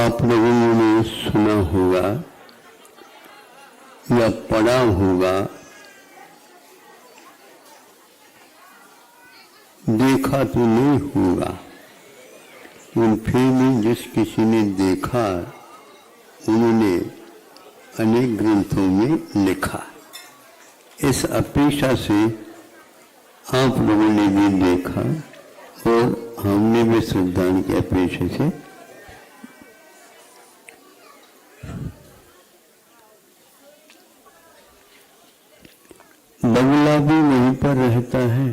आप लोगों ने सुना होगा या पढ़ा होगा, देखा तो नहीं होगा, लेकिन फिर भी जिस किसी ने देखा उन्होंने अनेक ग्रंथों में लिखा। इस अपेक्षा से आप लोगों ने भी देखा और हमने भी श्रद्धान की अपेक्षा से बगुला भी वहीं पर रहता है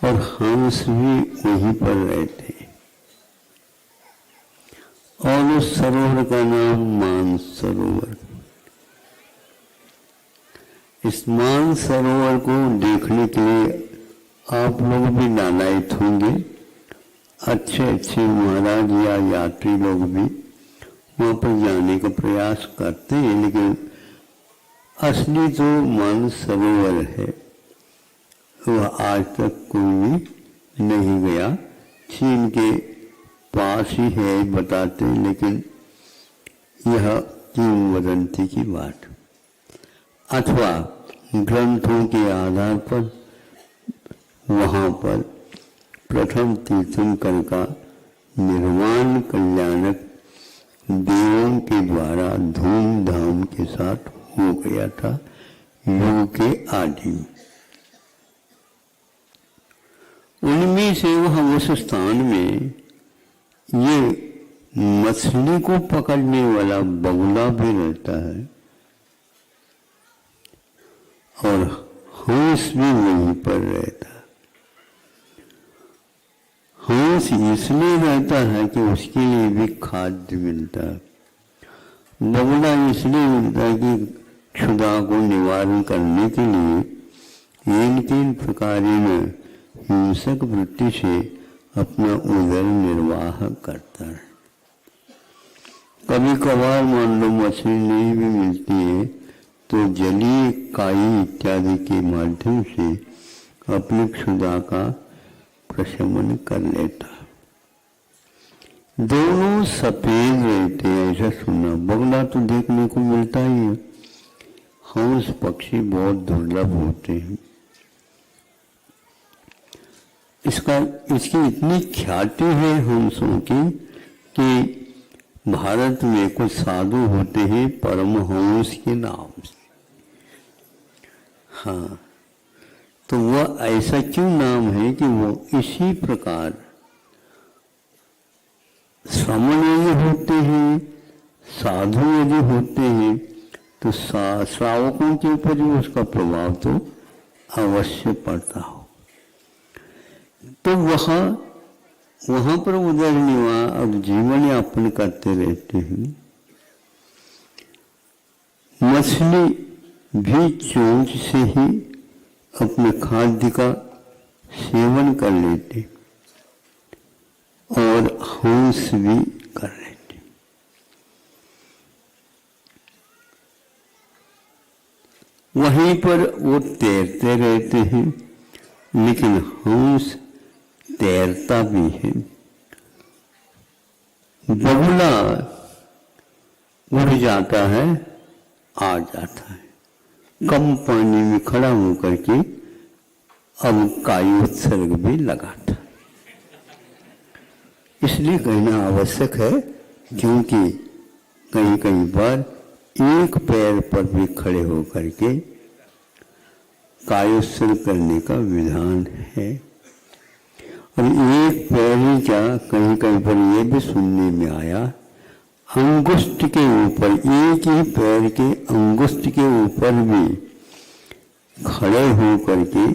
और हंस भी वहीं पर रहते हैं और उस सरोवर का नाम मानसरोवर। इस मानसरोवर को देखने के लिए आप लोग भी लालायित होंगे। अच्छे अच्छे महाराज या यात्री लोग भी वहाँ पर जाने का प्रयास करते हैं, लेकिन असली जो मानसरोवर है वह आज तक कोई भी नहीं गया। चीन के पास ही है बताते, लेकिन यह किंवदंती की बात अथवा ग्रंथों के आधार पर वहाँ पर प्रथम तीर्थंकर का निर्वाण कल्याणक देवों के द्वारा धूमधाम के साथ हो गया था युग के आदि में। उनमें से वह उस स्थान में ये मछली को पकड़ने वाला बगुला भी रहता है और हंस भी वहीं पर रहता है। हंस इसलिए रहता है कि उसके लिए भी खाद्य मिलता है। बगुला इसलिए मिलता है कि क्षुधा को निवारण करने के लिए इन तीन प्रकार हिंसक वृत्ति से अपना उदर निर्वाह करता है। कभी कभार मान लो मछली नहीं भी मिलती है तो जलीय काई इत्यादि के माध्यम से अपनी क्षुधा का प्रशमन कर लेता। दोनों सफेद रहते हैं, ऐसा सुना। बगुला तो देखने को मिलता ही है, हंस पक्षी बहुत दुर्लभ होते हैं। इसकी इतनी ख्याति है हंसों की कि भारत में कुछ साधु होते हैं परमहंस के नाम से। हाँ, तो वह ऐसा क्यों नाम है कि वो इसी प्रकार श्रमण यदि होते हैं, साधु यदि होते हैं तो श्रावकों के ऊपर भी उसका प्रभाव तो अवश्य पड़ता हो। तो वहां पर उदर निवाह और जीवन यापन करते रहते हैं। मछली भी चोंच से ही अपने खाद्य का सेवन कर लेते और हंस भी कर लेते। वहीं पर वो तैरते रहते हैं, लेकिन हंस तैरता भी है। बगुला उड़ जाता है, आ जाता है, कम पानी में खड़ा होकर के अब कायोत्सर्ग भी लगाता। इसलिए कहना आवश्यक है, क्योंकि कहीं कहीं पर एक पैर पर भी खड़े होकर के कायोत्सर्ग करने का विधान है। और एक पैर ही क्या, कहीं कहीं पर यह भी सुनने में आया, अंगुष्ठ के ऊपर, एक ही पैर के अंगुष्ठ के ऊपर भी खड़े हो करके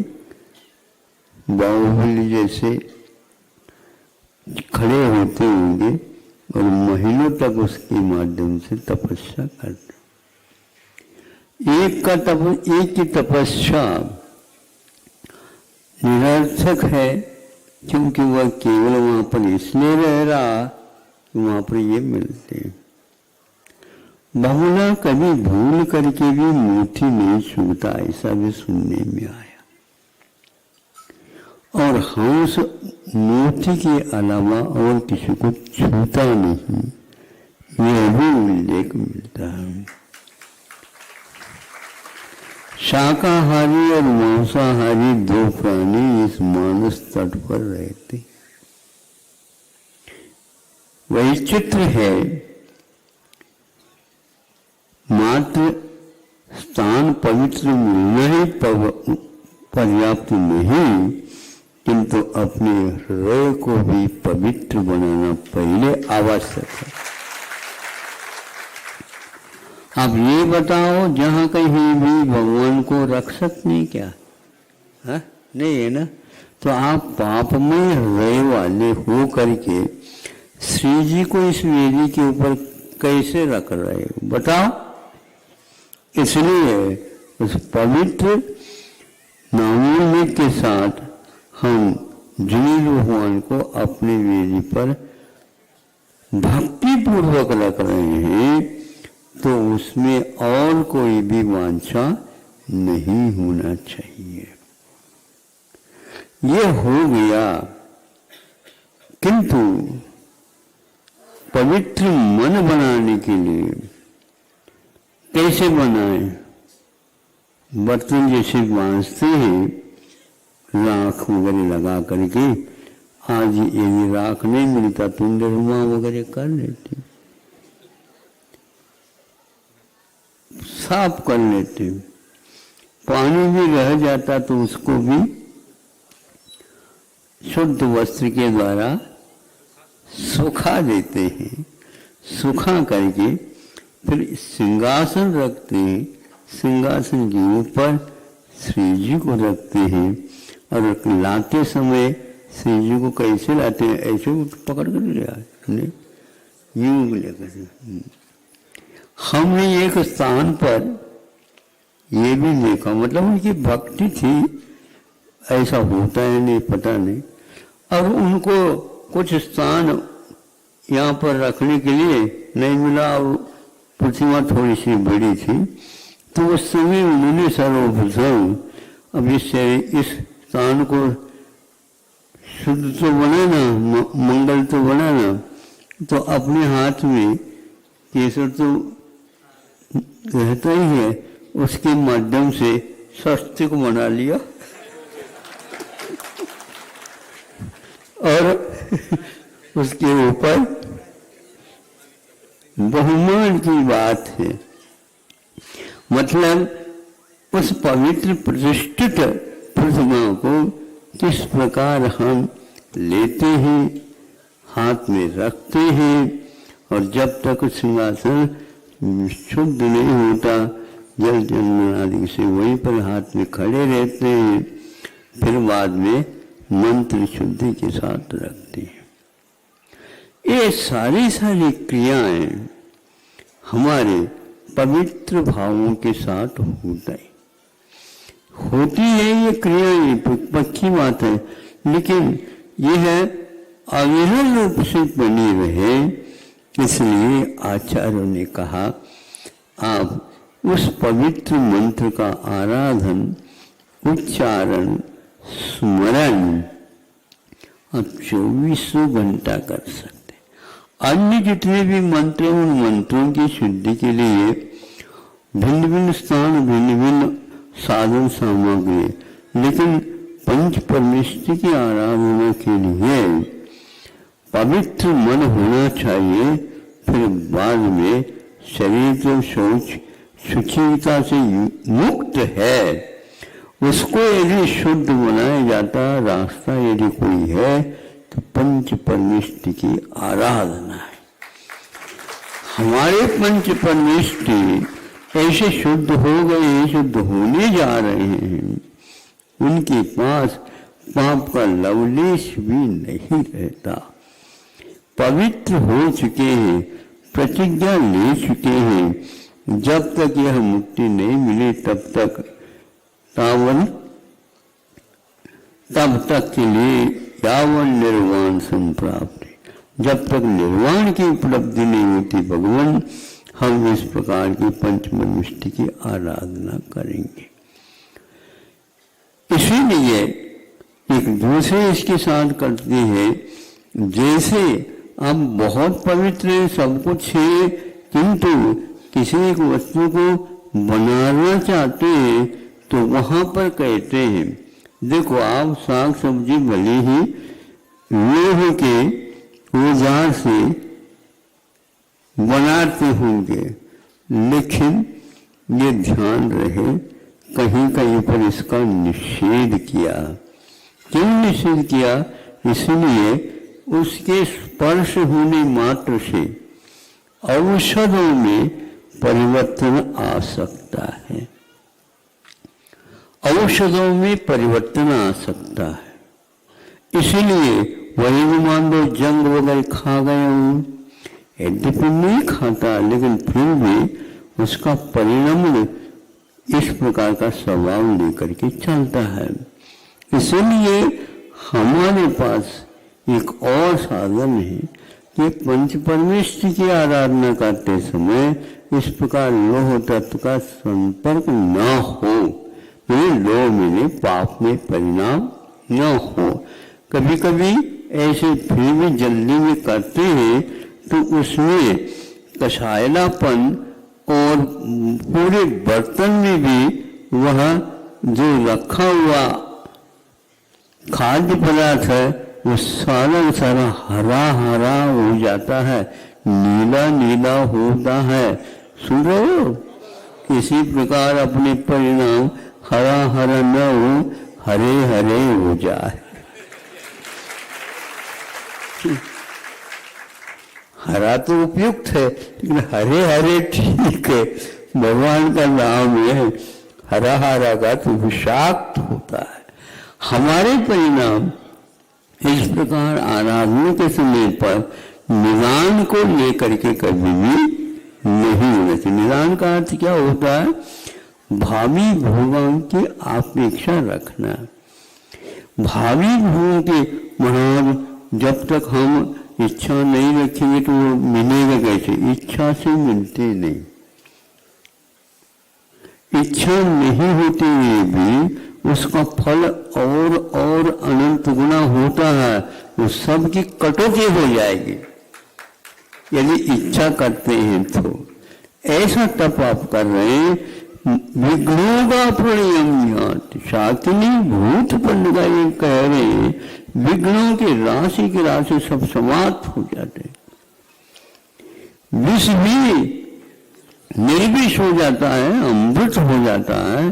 बाहुबली जैसे खड़े होते होंगे और महीनों तक उसके माध्यम से तपस्या करते। एक की तपस्या निरर्थक है, क्योंकि वह केवल वहां पर इसलिए रह रहा, वहां पर ये मिलते हैं। बगुला कभी भूल करके भी मोती नहीं चुगता, ऐसा भी सुनने में आया। और हंस मूर्ति के अलावा और किसी को छूता नहीं, यह भी उल्लेख मिलता है। शाकाहारी और मांसाहारी दो प्राणी इस मानस तट पर रहते। वैचित्र है, मात्र स्थान पवित्र मिलना ही पर्याप्त नहीं, किंतु अपने हृदय को भी पवित्र बनाना पहले आवश्यक है। अब ये बताओ, जहाँ कहीं भी भगवान को रख सकते हैं क्या? हाँ, नहीं है ना। तो आप पापमय हृदय वाले हो करके श्री जी को इस वेदी के ऊपर कैसे रख रहे हो बताओ? इसलिए उस पवित्र नामों के साथ हम जिन भगवान को अपनी वेदी पर भक्ति पूर्वक रख रहे हैं, तो उसमें और कोई भी वांछा नहीं होना चाहिए। ये हो गया, किंतु पवित्र मन बनाने के लिए कैसे बनाए? बर्तन जैसे बांधते हैं राख वगैरह लगा करके, आज यदि राख नहीं मिलता तो निरमा वगैरह कर लेते, साफ कर लेते। पानी भी रह जाता तो उसको भी शुद्ध वस्त्र के द्वारा सुखा देते हैं। सुखा करके फिर सिंहासन रखते हैं, सिंहासन के ऊपर श्री जी को रखते हैं। और लाते समय श्री जी को कैसे लाते हैं? ऐसे पकड़ कर ले आते, यूं लेकर। हमने एक स्थान पर ये भी देखा, मतलब उनकी भक्ति थी, ऐसा होता है नहीं पता नहीं। और उनको कुछ स्थान यहाँ पर रखने के लिए नहीं मिला, और प्रतिमा थोड़ी सी बड़ी थी, तो उस समय उन्होंने सर्वप्रथम अब इस स्थान को शुद्ध तो बनाना, मंगल तो बनाना, तो अपने हाथ में केसर तो रहता ही है, उसके माध्यम से स्वस्तिक बना लिया और उसके ऊपर बहुमान की बात है, मतलब उस पवित्र प्रतिष्ठित प्रतिमा को किस प्रकार हम लेते हैं, हाथ में रखते हैं, और जब तक सिंहासन शुद्ध नहीं होता, जल चंदन आदि से वहीं पर हाथ में खड़े रहते हैं, फिर बाद में मंत्र शुद्धि के साथ रखते हैं। ये सारी क्रियाएं हमारे पवित्र भावों के साथ होती है। ये क्रियाएं पक्की बात है, लेकिन यह अविरल रूप से बनी रहे, इसलिए आचार्यों ने कहा आप उस पवित्र मंत्र का आराधन, उच्चारण, स्मरण आप 24 घंटा कर सकते। अन्य जितने भी मंत्र, उन मंत्रों की शुद्धि के लिए भिन्न भिन्न स्थान, भिन्न भिन्न साधन सामग्री, लेकिन पंच परमेष्टि की आराधना के लिए पवित्र मन होना चाहिए। फिर बाद में शरीर जो शौच शुचिता से मुक्त है, उसको यदि शुद्ध बनाया जाता रास्ता यदि कोई है, तो पंच परमेष्टि की आराधना है। हमारे पंच परमेष्टि ऐसे शुद्ध हो गए, शुद्ध होने जा रहे हैं, उनके पास पाप का लवलेश भी नहीं रहता, पवित्र हो चुके हैं, प्रतिज्ञा ले चुके हैं। जब तक यह मुक्ति नहीं मिली तब तक के लिए यावन निर्वाण संप्राप्ति, जब तक निर्वाण की उपलब्धि नहीं होती भगवान, हम इस प्रकार की पंचमनिष्ठि की आराधना करेंगे। इसीलिए एक दूसरे इसके साथ करते हैं। जैसे आप बहुत पवित्र हैं, सब कुछ है, किंतु किसी एक वस्तु को बनाना चाहते हैं तो वहां पर कहते हैं, देखो आप साग सब्जी भले ही लोहे के औजार से बनाते होंगे, लेकिन ये ध्यान रहे कहीं कहीं पर इसका निषेध किया। क्यों निषेध किया? इसलिए उसके स्पर्श होने मात्र से औषधों में परिवर्तन आ सकता है, औषधों में परिवर्तन आ सकता है। इसलिए वही मान लो जंग वगैरह खा गया हूं, यद्यपि नहीं खाता लेकिन फिर भी उसका परिणाम इस प्रकार का स्वभाव लेकर के चलता है। इसलिए हमारे पास एक और साधन है कि पंच परमेश्वर की आराधना करते समय इस प्रकार लोह तत्व का संपर्क न हो, लोह मिले पाप में परिणाम न हो। कभी कभी ऐसे फिर भी जल्दी में करते हैं तो उसमें कसायलापन और पूरे बर्तन में भी वह जो रखा हुआ खाद्य पदार्थ है वो सारा सारा हरा हरा हो जाता है, नीला नीला होता है। सुन रहे हो? किसी प्रकार अपने परिणाम हरा हरा न हो, हरे हरे हो जाए। हरा तो उपयुक्त है लेकिन हरे हरे ठीक है, भगवान का नाम है। हरा हरा का तो विषाक्त होता है। हमारे परिणाम इस प्रकार आराधना के समय पर निदान को लेकर के कभी भी नहीं होना चाहिए। निदान का अर्थ क्या होता है? भावी भोगों की अपेक्षा रखना। भावी भोगों के महाराज जब तक हम इच्छा नहीं रखेंगे तो वो मिलेगा कैसे? इच्छा से मिलते नहीं। इच्छा नहीं होते हुए भी उसका फल और अनंत गुना होता है, वो सबकी कटौती हो जाएगी यदि इच्छा करते हैं तो। ऐसा तप आप कर रहे हैं, विघ्नों का प्रणयम शाकिनी भूत पंड का ये कह रहे हैं, विघ्नों की राशि सब समाप्त हो जाते, विष भी निर्विष हो जाता है, अमृत हो जाता है,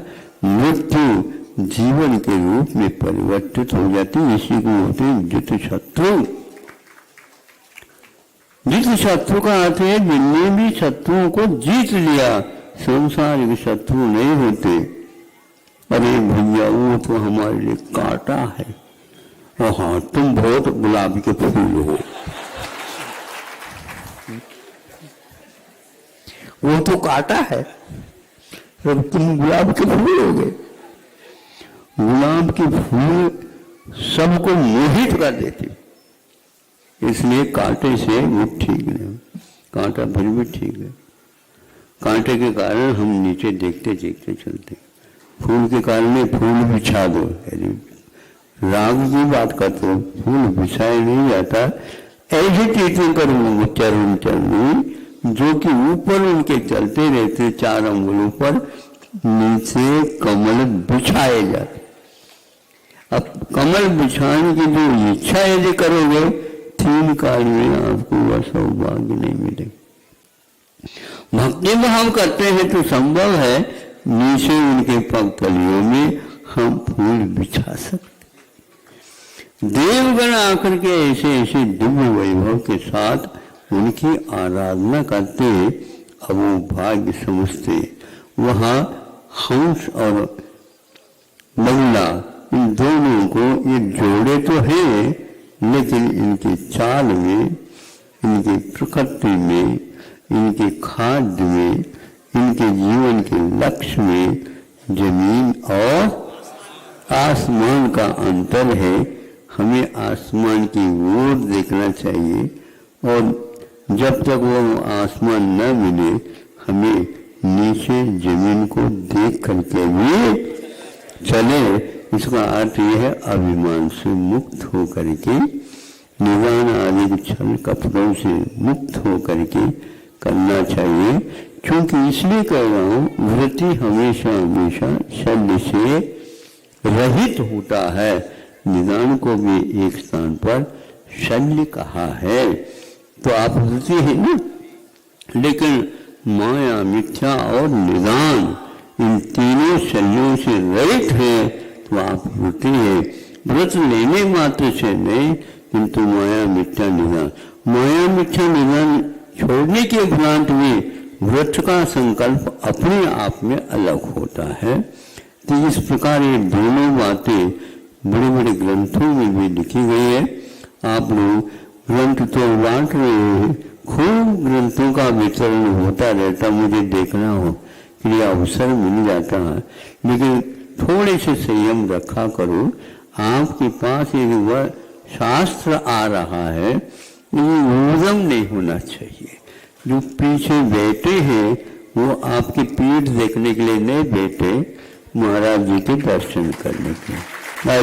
मृत्यु जीवन के रूप में परिवर्तित हो जाती है। इसी को होते हैं जित शत्रु। जित शत्रु का अर्थ है जिनने भी शत्रुओं को जीत लिया, संसारिक शत्रु नहीं होते। अरे भैया वो तो हमारे लिए कांटा है, और हाँ तुम बहुत गुलाब के फूल हो, वो तो कांटा है, अब तुम गुलाब के फूल हो गए। गुलाब के फूल सबको मोहित कर देते, इसलिए कांटे से वो ठीक नहीं, कांटा फिर भी ठीक है। कांटे के कारण हम नीचे देखते देखते चलते, फूल के कारण फूल बिछा दो। राग की बात करते हो, फूल बिछाया नहीं जाता। ऐसे कीर्तन करूंगा चरण चरण जो कि ऊपर उनके चलते रहते, चार अंगुलों पर नीचे कमल बिछाए जाते। अब कमल बिछाने की जो इच्छा यदि करोगे, 3 काल में आपको वह सौभाग्य नहीं मिलेगा। भक्ति भाव करते हैं तो संभव है नीचे उनके पग तलियों में हम फूल बिछा सकते। देवगण आकर के ऐसे ऐसे दिव्य वैभव के साथ उनकी आराधना करते, अब वो भाग्य समझते। वहाँ हंस और बगुला इन दोनों को ये जोड़े तो हैं, लेकिन इनकी चाल में, इनकी प्रकृति में, इनके खाद्य में, इनके जीवन के लक्ष्य में जमीन और आसमान का अंतर है। हमें आसमान की ओर देखना चाहिए, और जब तक वो आसमान न मिले हमें नीचे जमीन को देख करके भी चले, इसका अर्थ यह है अभिमान से मुक्त हो करके, निदान आदि छल कपड़ों से मुक्त हो करके करना चाहिए। क्योंकि इसलिए कह रहा हूं, वृत्ति हमेशा हमेशा शल्य से रहित होता है। निदान को भी एक स्थान पर शल्य कहा है। तो आप वृत्ति है ना, लेकिन माया, मिथ्या और निदान इन तीनों शल्यों से रहित है तो आप वृत्ति है। व्रत लेने मात्र से नहीं, किंतु माया, मिथ्या, निदान, माया, मिथ्या, निदान छोड़ने के उपरांत में व्रत का संकल्प अपने आप में अलग होता है। तो इस प्रकार ये दोनों बातें बड़े बड़े ग्रंथों में भी लिखी गई है। आप लोग ग्रंथ तो बांट रहे हैं, खूब ग्रंथों का वितरण होता रहता, मुझे देखना हो कि अवसर मिल जाता है, लेकिन थोड़े से संयम रखा करो। आपके पास एक शास्त्र आ रहा है, ये ऊर्जम नहीं होना चाहिए। जो पीछे बैठे हैं वो आपकी पीठ देखने के लिए नहीं बैठे, महाराज जी के दर्शन करने के लिए।